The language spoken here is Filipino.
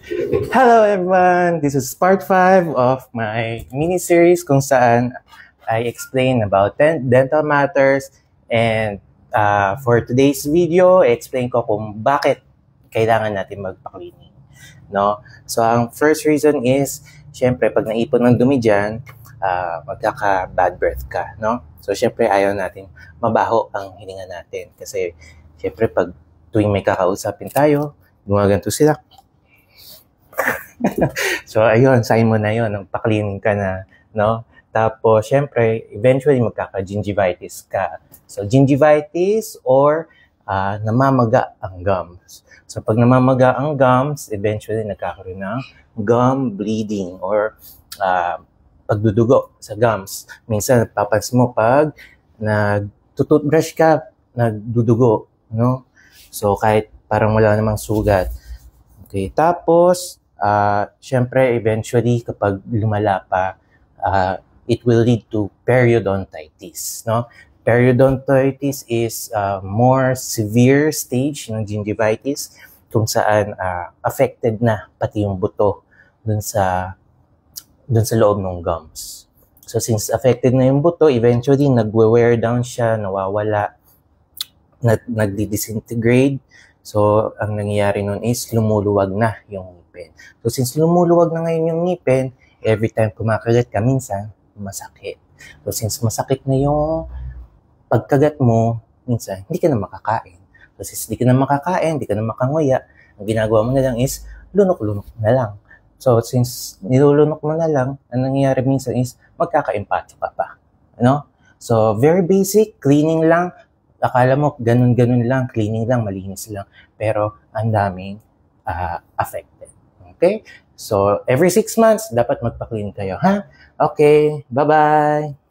Hello everyone! This is part 5 of my mini-series kung saan I explain about dental matters, and for today's video, I-explain ko kung bakit kailangan natin magpa-cleaning. No? So ang first reason is, syempre pag naipon ng dumi dyan, magkaka-bad breath ka. No? So syempre ayaw natin mabaho ang hininga natin kasi syempre pag tuwing may kakausapin tayo, gumaganto sila. So, ayun, sign mo na yun, pa-cleaning ka na, no? Tapos, syempre, eventually, magkaka-gingivitis ka. So, gingivitis or namamaga ang gums. So, pag namamaga ang gums, eventually, nagkakaroon ng gum bleeding or pagdudugo sa gums. Minsan, papansin mo pag nagtututbrush ka, nagdudugo, no? So, kahit parang wala namang sugat. Okay, tapos, syempre, eventually, kapag lumala pa, it will lead to periodontitis, no? Periodontitis is more severe stage ng gingivitis kung saan affected na pati yung buto dun sa loob ng gums. So, since affected na yung buto, eventually, nagwe-wear down siya, nawawala, nagdi-disintegrate. So, ang nangyayari nun is lumuluwag na yung ngipin. So, since lumuluwag na ngayon yung ngipin, every time kumakagat ka, minsan, masakit. So, since masakit na yung pagkagat mo, minsan, hindi ka na makakain. So, since hindi ka na makakain, hindi ka na makanguya, ang ginagawa mo na lang is, lunok-lunok na lang. So, since nilulunok mo na lang, ang nangyayari minsan is, magkaka-impatyo ka pa. Ano? So, very basic, cleaning lang. Akala mo, ganun-ganun lang, cleaning lang, malinis lang. Pero, ang daming affected. Okay? So, every 6 months, dapat magpa-clean kayo, ha? Okay, bye-bye!